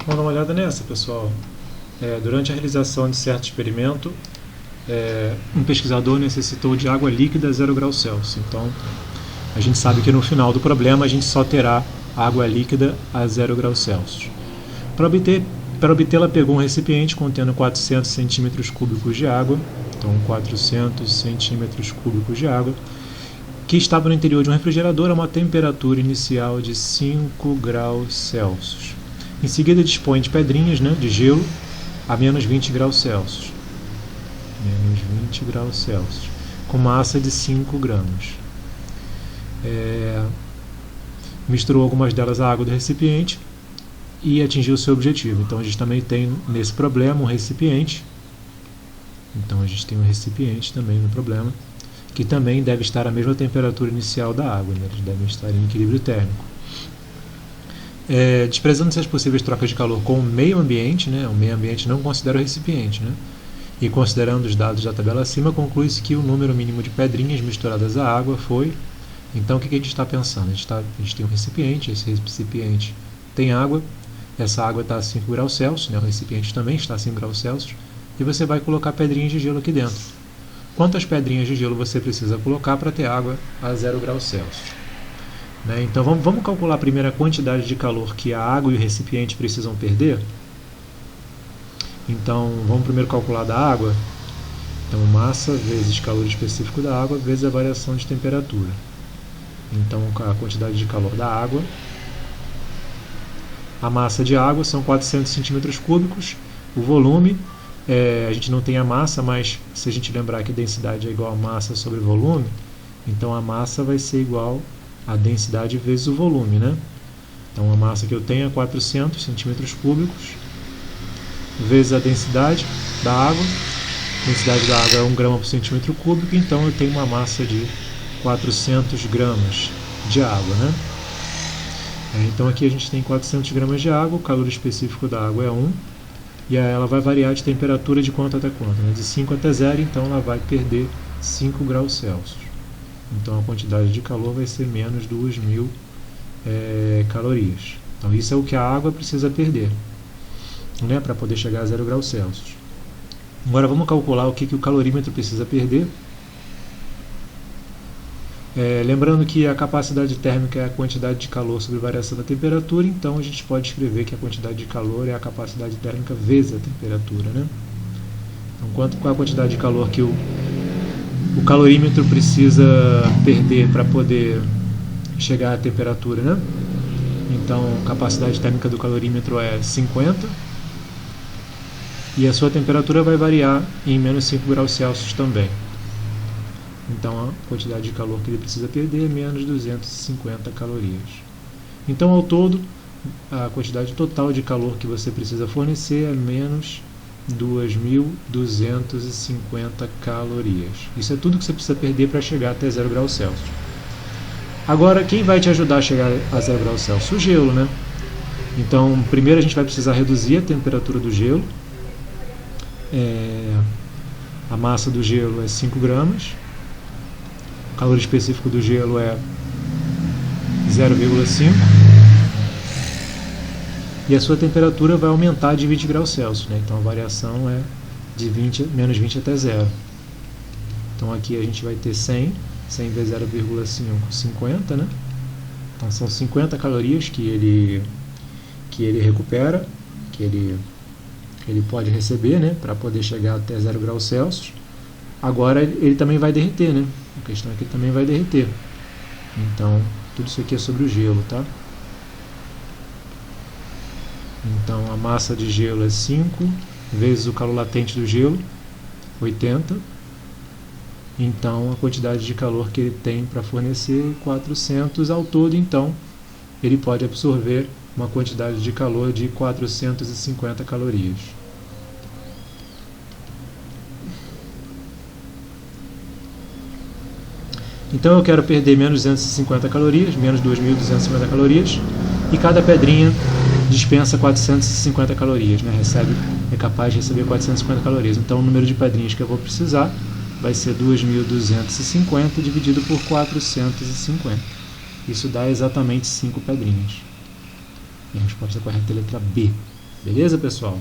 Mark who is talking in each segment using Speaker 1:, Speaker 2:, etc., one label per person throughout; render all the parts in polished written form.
Speaker 1: Vamos dar uma olhada nessa, pessoal. Durante a realização de certo experimento, um pesquisador necessitou de água líquida a 0 graus Celsius. Então, a gente sabe que no final do problema a gente só terá água líquida a 0 graus Celsius. Para obtê-la, pegou um recipiente contendo 400 centímetros cúbicos de água, então 400 centímetros cúbicos de água, que estava no interior de um refrigerador a uma temperatura inicial de 5 graus Celsius. Em seguida, dispõe de pedrinhas, de gelo a menos 20 graus Celsius. Menos 20 graus Celsius, com massa de 5 gramas. Misturou algumas delas à água do recipiente e atingiu o seu objetivo. Então a gente também tem nesse problema um recipiente. Então a gente tem um recipiente também no problema, que também deve estar à mesma temperatura inicial da água, eles devem estar em equilíbrio térmico. Desprezando-se as possíveis trocas de calor com o meio ambiente, o meio ambiente não considera o recipiente, e considerando os dados da tabela acima, conclui-se que o número mínimo de pedrinhas misturadas à água foi... Então o que a gente está pensando? A gente tem um recipiente, esse recipiente tem água, essa água está a 5 graus Celsius, o recipiente também está a 5 graus Celsius, e você vai colocar pedrinhas de gelo aqui dentro. Quantas pedrinhas de gelo você precisa colocar para ter água a 0 graus Celsius? Então vamos calcular a primeira quantidade de calor que a água e o recipiente precisam perder. Então vamos primeiro calcular da água. Então massa vezes calor específico da água vezes a variação de temperatura. Então a quantidade de calor da água, a massa de água são 400 centímetros cúbicos, o volume, a gente não tem a massa, mas se a gente lembrar que a densidade é igual a massa sobre volume, então a massa vai ser igual a densidade vezes o volume, Então a massa que eu tenho é 400 centímetros cúbicos vezes a densidade da água. A densidade da água é 1 grama por centímetro cúbico, então eu tenho uma massa de 400 gramas de água, Então aqui a gente tem 400 gramas de água, o calor específico da água é 1, e ela vai variar de temperatura de quanto até quanto? De 5 até 0, então ela vai perder 5 graus Celsius. Então a quantidade de calor vai ser menos 2.000 calorias. Então isso é o que a água precisa perder, para poder chegar a 0 graus Celsius. Agora vamos calcular o que o calorímetro precisa perder. Lembrando que a capacidade térmica é a quantidade de calor sobre a variação da temperatura, então a gente pode escrever que a quantidade de calor é a capacidade térmica vezes a temperatura. Então, qual é a quantidade de calor que o calorímetro precisa perder para poder chegar à temperatura? Então, a capacidade térmica do calorímetro é 50, e a sua temperatura vai variar em menos 5 graus Celsius também. Então a quantidade de calor que ele precisa perder é menos 250 calorias. Então ao todo, a quantidade total de calor que você precisa fornecer é menos 2.250 calorias. Isso é tudo que você precisa perder para chegar até 0 graus Celsius. Agora, quem vai te ajudar a chegar a 0 graus Celsius? O gelo, Então, primeiro a gente vai precisar reduzir a temperatura do gelo. A massa do gelo é 5 gramas. O calor específico do gelo é 0,5. E a sua temperatura vai aumentar de 20 graus Celsius. Então a variação é de menos 20 até 0. Então aqui a gente vai ter 100 vezes 0,5, 50. Então são 50 calorias que ele recupera, que ele pode receber, para poder chegar até 0 graus Celsius. Agora ele também vai derreter, A questão é que ele também vai derreter. Então, tudo isso aqui é sobre o gelo, Então, a massa de gelo é 5 vezes o calor latente do gelo, 80. Então, a quantidade de calor que ele tem para fornecer é 400 ao todo. Então, ele pode absorver uma quantidade de calor de 450 calorias. Então eu quero perder menos 250 calorias, menos 2.250 calorias, e cada pedrinha dispensa 450 calorias, é capaz de receber 450 calorias. Então o número de pedrinhas que eu vou precisar vai ser 2.250 dividido por 450. Isso dá exatamente 5 pedrinhas. E a resposta correta é a letra B, Beleza, pessoal?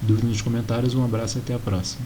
Speaker 1: Dúvida nos comentários, um abraço e até a próxima.